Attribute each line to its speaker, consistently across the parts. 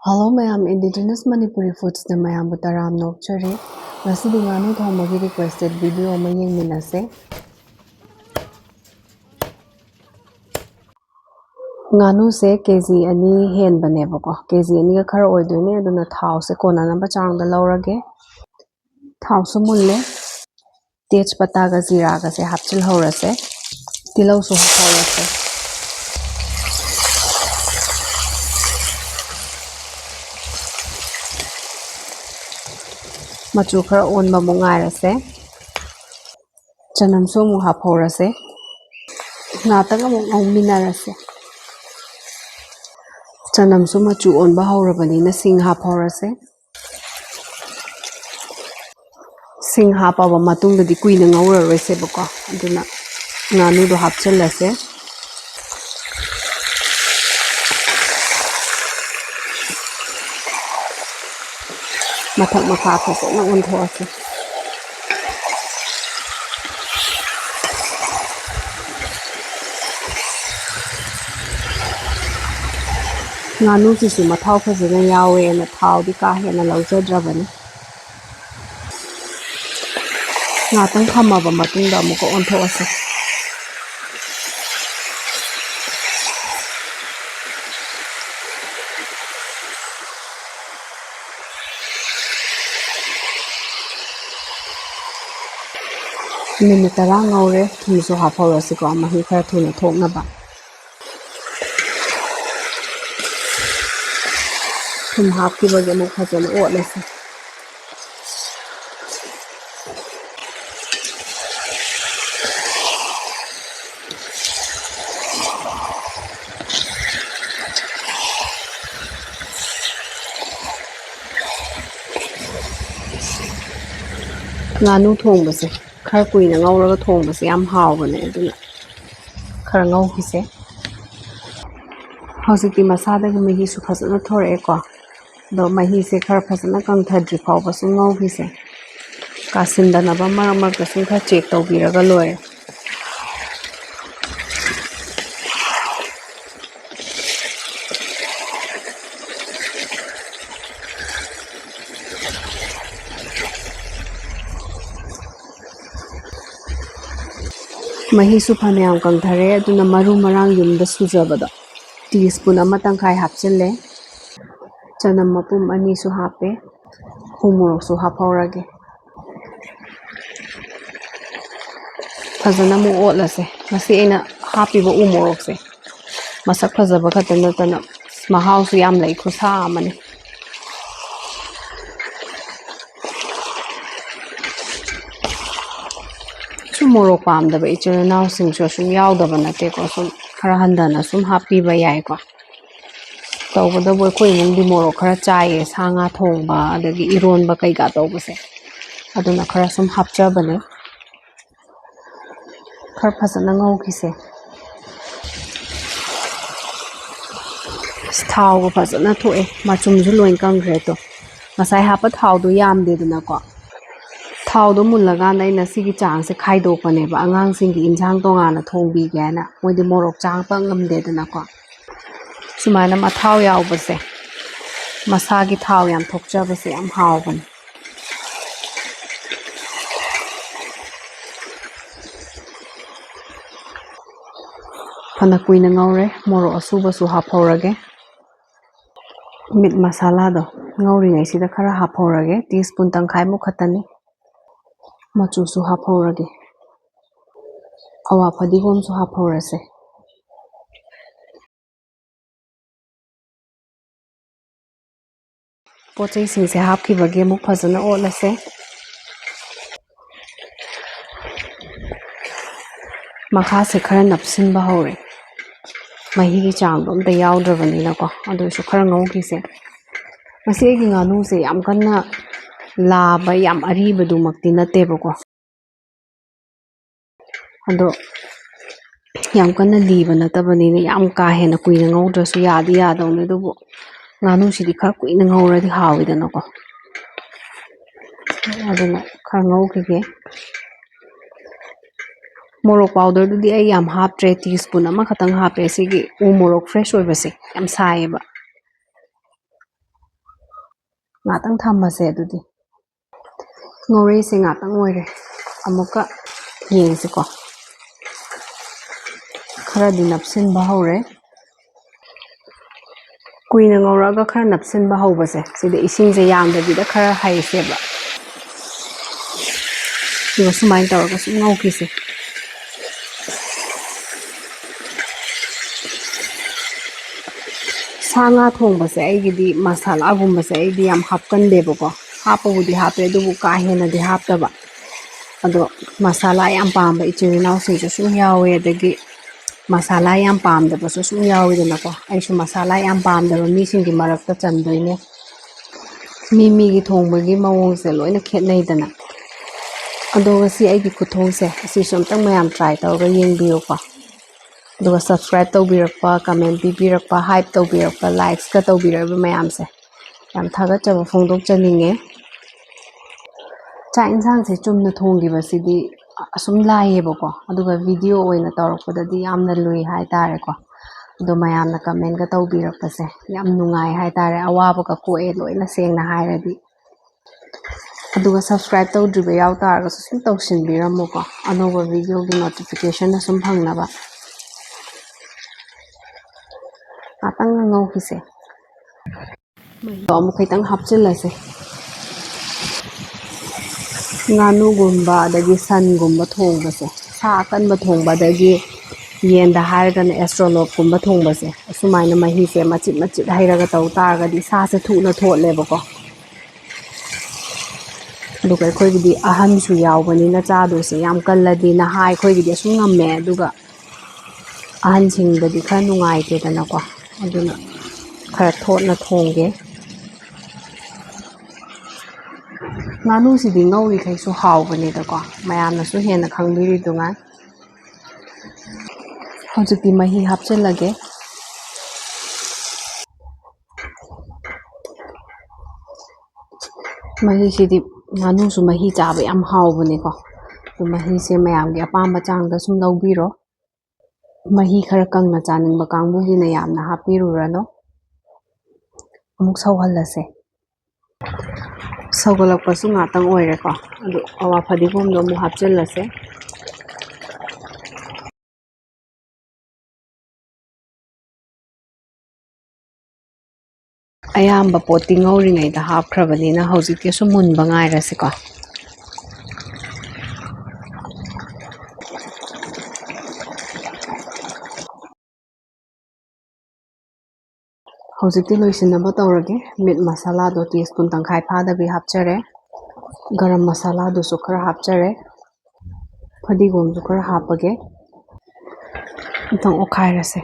Speaker 1: Hello mayam Indigenous Manipuri Foods na mayam butaram nokchari ngasi nganu thomagi requested video ama yengminase nganu se kg ani hen baneba ko kg ani ga khara oidoine aduna thau se kona namba chang da lawrage thau su mulle tej pata ga zira ga se hapchil horase tilau su horase machu khara on ba mungai rase chanam su mu hap horase na ta ga mu minarase chanam su machu on ba horabani na sing hap horase sing hapa ba matung da di kuina ngaura rese bako aduna nganu do hapchilase mathak makha phase na on those nganu si mathau phase na yawe na thau di ka he na laujadrabani ngatang khama ba matung da mu ko on those minute tara ngaure thum so ha phorasi ko ma hi khara thuna thokna ba thum ha ki ba ge mu khajana o lese nganu thongbase khara kuina ngauraga thongbase yam hawbane aduna khara ngaukhise hosiki masada gi mehi su phasana thore ko do mahi se khara phasana kang thadri phawba su ngaukhise kasindana ba mar ka sun kha check tawbiraga loy mahi su phanayam kang thare aduna maru marang yumda sujabada teaspoon ama tangkai hapchille chanam mapum ani su hape humurok su haphorage phajana mu otlase masi aina hapiba umorok se masak phajaba khatana tana mahau su yam lai khusa amane morok pamdaba ichana naw sing so sum yawdaba nate ko sum khara handana sum happy ba yai ko tawbada boy koi mung di morok khara chai sanga thongba adagi iron ba kai ga tawbase aduna khara sum hapcha bane khar phasana ngau khise thau ba phasana thoe machum ju loin kang gre to masai hapa thau do yam de duna ko thau do mulaga na ina sigi chang se khaido pane ba angang sing gi injang tonga na thongbi ge na moi di morok chang pa ngam de dana ko sumana ma thau yaw base masa gi thau yam thokcha base am haw ban phana kuina ngaure moro asuba su haphorage mit masala do ngauri ngai sida khara haphorage teaspoon tangkhai mu khatani machu su haphorage awa phadigom su haphorase pochai sing se hapki bage mu phajana olase makha se khara napsin ba hore mahi gi chang dom ta yawdrabani na ko adu su khara ngau ki se masi gi nganu se yam kanna la ba yam ari badu makti na te ba ko ado yam kanna li ba na ta bani ne yam ka he na kuina ngaudra su yadi yadaw ne du nganu si di khara kuina ngaura di hawi da na ko aduna khara ngau ki ge morok powder du di ay yam half tray teaspoon ama khatang hape sigi u morok fresh oibase yam sai ba ꯉꯥꯛꯇꯪ ꯊꯝꯃꯁꯦ ꯑꯗꯨꯗꯤ ꯉꯧꯔꯛꯏꯁꯦ ꯉꯥꯛꯇꯪ ꯑꯣꯏꯔꯦ ꯑꯃꯨꯛꯀ ꯌꯦꯡꯁꯤꯀꯣ ꯈꯔꯗꯤ ꯅꯞꯁꯤꯟꯕ ꯍꯧꯔꯦ ꯀꯨꯏꯅ ꯉꯧꯔꯛꯑꯒ ꯈꯔ ꯅꯞꯁꯤꯟꯕ ꯍꯧꯕꯁꯦ ꯁꯤꯗ ꯏꯁꯤꯡꯁꯦ ꯌꯥꯝꯗꯕꯤꯗ ꯈꯔ ꯍꯩꯁꯦꯕ ꯑꯗꯨꯒ ꯁꯨꯃꯥꯏꯅ ꯇꯧꯔꯒ ꯁꯨꯝ ꯉꯧꯈꯤꯁꯦ ꯁꯥ ꯉꯥ ꯊꯣꯡꯕꯁꯦ ꯑꯩꯒꯤꯗꯤ ꯃꯁꯥꯂꯥꯒꯨꯝꯕꯁꯦ ꯑꯩꯗꯤ ꯌꯥꯝ ꯍꯥꯞꯀꯟꯗꯦꯕꯀꯣ ꯍꯥꯞꯄꯕꯨꯗꯤ ꯍꯥꯞꯄꯦ ꯑꯗꯨꯕꯨ ꯀꯥ ꯍꯦꯟꯅꯗꯤ ꯍꯥꯞꯇꯕ ꯑꯗꯣ ꯃꯁꯥꯂꯥ ꯌꯥꯝ ꯄꯥꯝꯕ ꯏꯆꯤꯜ ꯏꯅꯥꯎꯁꯤꯡꯁꯨ ꯁꯨꯝ ꯌꯥꯎꯋꯦ ꯑꯗꯒꯤ ꯃꯁꯥꯂꯥ ꯌꯥꯝ ꯄꯥꯝꯗꯕꯁꯨ ꯁꯨꯝ ꯌꯥꯎꯋꯤꯗꯅꯀꯣ ꯑꯩꯁꯨ ꯃꯁꯥꯂꯥ ꯌꯥꯝ ꯄꯥꯝꯗꯕ ꯃꯤꯁꯤꯡꯒꯤ ꯃꯔꯛꯇ ꯆꯟꯗꯣꯏꯅꯦ ꯃꯤꯒꯤ ꯊꯣꯡꯕꯒꯤ ꯃꯑꯣꯡꯁꯦ ꯂꯣꯏꯅ ꯈꯦꯠꯅꯩꯗꯅ ꯑꯗꯣ ꯉꯁꯤ ꯑꯩꯒꯤ ꯈꯨꯊꯣꯡꯁꯦ ꯑꯁꯤꯁꯨ ꯑꯝꯇꯪ ꯃꯌꯥꯝ ꯇ꯭ꯔꯥꯏ ꯇꯧꯔꯒ ꯌꯦꯡꯕꯤꯌꯨꯀꯣ ꯑꯗꯨꯒ ꯁꯕꯁꯀ꯭ꯔꯥꯏꯕ ꯇꯧꯕꯤꯔꯛꯄ ꯀꯃꯦꯟ ꯄꯤꯕꯤꯔꯛꯄ ꯍꯥꯏꯞ ꯇꯧꯕꯤꯔꯛꯄ ꯂꯥꯏꯛꯁꯀ ꯇꯧꯕꯤꯔꯛꯏꯕ ꯃꯌꯥꯝꯁꯦ ꯌꯥꯝ ꯊꯥꯒꯠꯆꯕ ꯐꯣꯡꯗꯣꯛꯆꯅꯤꯡꯉꯦ ꯆꯥꯛ ꯌꯦꯟꯁꯥꯡꯁꯦ ꯆꯨꯝꯅ ꯊꯣꯡꯈꯤꯕꯁꯤꯗꯤ ꯑꯁꯨꯝ ꯂꯥꯏꯌꯦꯕꯀꯣ ꯑꯗꯨꯒ ꯚꯤꯗꯤꯑꯣ ꯑꯣꯏꯅ ꯇꯧꯔꯛꯄꯗꯗꯤ ꯌꯥꯝꯅ ꯂꯨꯏ ꯍꯥꯏꯇꯥꯔꯦꯀꯣ ꯑꯗꯣ ꯃꯌꯥꯝꯅ ꯀꯃꯦꯟꯒ ꯇꯧꯕꯤꯔꯛꯄꯁꯦ ꯌꯥꯝ ꯅꯨꯡꯉꯥꯏ ꯍꯥꯏꯇꯥꯔꯦ ꯑꯋꯥꯕꯒ ꯀꯣꯛꯑꯦ ꯂꯣꯏꯅ ꯁꯦꯡꯅ ꯍꯥꯏꯔꯗꯤ ꯑꯗꯨꯒ ꯁꯕꯁꯀ꯭ꯔꯥꯏꯕ ꯇꯧꯗ꯭ꯔꯤꯕ ꯌꯥꯎ ꯇꯥꯔꯒꯁꯨ ꯁꯨꯝ ꯇꯧꯁꯤꯟꯕꯤꯔꯝꯃꯨꯀꯣ ꯑꯅꯧꯕ ꯚꯤꯗꯤꯑꯣꯒꯤ ꯅꯣꯇꯤꯐꯤꯀꯦꯁꯟꯅ ꯁꯨꯝ ꯐꯪꯅꯕ ꯉꯥꯛꯇꯪ ꯉꯧꯈꯤꯁꯦ ꯃꯍꯤꯗꯣ ꯑꯃꯨꯛ ꯈꯤꯇꯪ ꯍꯥꯞꯆꯤꯜꯂꯁꯦ ꯉꯥꯅꯨꯒꯨꯝꯕ ꯑꯗꯒꯤ ꯁꯟꯒꯨꯝꯕ ꯊꯣꯡꯕꯁꯦ ꯁꯥ ꯑꯀꯟꯕ ꯊꯣꯡꯕ ꯑꯗꯒꯤ ꯌꯦꯟꯗ ꯍꯥꯏꯔꯒꯅ ꯑꯦꯁꯇ꯭ꯔꯣꯂꯣꯞꯀꯨꯝꯕ ꯊꯣꯡꯕꯁꯦ ꯑꯁꯨꯃꯥꯏꯅ ꯃꯍꯤꯁꯦ ꯃꯆꯤꯠ ꯃꯆꯤꯠ ꯍꯩꯔꯒ ꯇꯧ ꯇꯥꯔꯒꯗꯤ ꯁꯥꯁꯦ ꯊꯨꯅ ꯊꯣꯠꯂꯦꯕꯀꯣ ꯑꯗꯨꯒ ꯑꯩꯈꯣꯏꯒꯤꯗꯤ ꯑꯍꯟꯁꯨ ꯌꯥꯎꯕꯅꯤꯅ ꯆꯥꯗꯣꯏꯁꯦ ꯌꯥꯝ ꯀꯜꯂꯗꯤ ꯅꯍꯥ ꯑꯩꯈꯣꯏꯒꯤꯗꯤ ꯑꯁꯨꯝ ꯉꯝꯃꯦ ꯑꯗꯨꯒ ꯑꯍꯟꯁꯤꯡꯗꯗꯤ ꯈꯔ ꯅꯨꯡꯉꯥꯏꯇꯦꯗꯅꯀꯣ ꯑꯗꯨꯅ ꯈꯔ ꯊꯣꯠꯅ ꯊꯣꯡꯒꯦ ꯉꯥꯅꯨꯁꯤꯗꯤ ꯉꯧꯔꯤꯈꯩꯁꯨ ꯍꯥꯎꯕꯅꯤꯗꯀꯣ ꯃꯌꯥꯝꯅꯁꯨ ꯍꯦꯟꯅ ꯈꯪꯕꯤꯔꯤꯗꯨꯉꯥꯏ ꯍꯧꯖꯤꯛꯇꯤ ꯃꯍꯤ ꯍꯥꯞꯆꯤꯜꯂꯒꯦ ꯃꯍꯤꯁꯤꯗꯤ ꯉꯥꯅꯨꯁꯨ ꯃꯍꯤ ꯆꯥꯕ ꯌꯥꯝ ꯍꯥꯎꯕꯅꯦꯀꯣ ꯑꯗꯨ ꯃꯍꯤꯁꯦ ꯃꯌꯥꯝꯒꯤ ꯑꯄꯥꯝꯕ ꯆꯥꯡꯗ ꯁꯨꯝ ꯂꯧꯕꯤꯔꯣ ꯃꯍꯤ ꯈꯔ ꯀꯪꯅ ꯆꯥꯅꯤꯡꯕ ꯀꯥꯡꯕꯨꯒꯤꯅ ꯌꯥꯝꯅ ꯍꯥꯞꯄꯤꯔꯨꯔꯅꯨ ꯑꯃꯨꯛ ꯁꯧꯍꯜꯂꯁꯦ ꯁꯧꯒꯠꯂꯛꯄꯁꯨ ꯉꯥꯛꯇꯪ ꯑꯣꯏꯔꯦꯀꯣ ꯑꯗꯨ ꯑꯋꯥ ꯐꯗꯤꯒꯣꯝꯗꯣ ꯑꯃꯨꯛ ꯍꯥꯞꯆꯤꯜꯂꯁꯦ ꯑꯌꯥꯝꯕ ꯄꯣꯠꯇꯤ ꯉꯧꯔꯤꯉꯩꯗ ꯍꯥꯞꯈ꯭ꯔꯕꯅꯤꯅ ꯍꯧꯖꯤꯛꯀꯤꯁꯨ ꯃꯨꯟꯕ ꯉꯥꯏꯔꯁꯤꯀꯣ ꯍꯧꯖꯤꯛꯇꯤ ꯂꯣꯏꯁꯤꯟꯅꯕ ꯇꯧꯔꯒꯦ ꯃꯤꯠ ꯃꯁꯥꯂꯥꯗꯣ ꯇꯤꯁꯄꯨꯟ ꯇꯪꯈꯥꯏ ꯐꯥꯗꯕꯤ ꯍꯥꯞꯆꯔꯦ ꯒꯔꯝ ꯃꯁꯥꯂꯥꯗꯨꯁꯨ ꯈꯔ ꯍꯥꯞꯆꯔꯦ ꯐꯗꯤꯒꯣꯝꯁꯨ ꯈꯔ ꯍꯥꯞꯄꯒꯦ ꯑꯃꯨꯛꯇꯪ ꯑꯣꯠꯈꯥꯏꯔꯁꯦ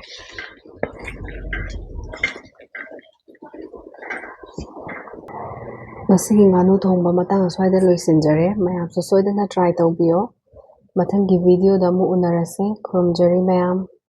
Speaker 1: ꯉꯁꯤꯒꯤ ꯉꯥꯅꯨ ꯊꯣꯡꯕ ꯃꯇꯥꯡ ꯑꯁ꯭ꯋꯥꯏꯗ ꯂꯣꯏꯁꯤꯟꯖꯔꯦ ꯃꯌꯥꯝꯁꯨ ꯁꯣꯏꯗꯅ ꯇ꯭ꯔꯥꯏ ꯇꯧꯕꯤꯌꯣ ꯃꯊꯪꯒꯤ ꯚꯤꯗꯤꯑꯣꯗ ꯑꯃꯨꯛ ꯎꯅꯔꯁꯦ ꯈꯨꯔꯨꯝꯖꯔꯤ ꯃꯌꯥꯝ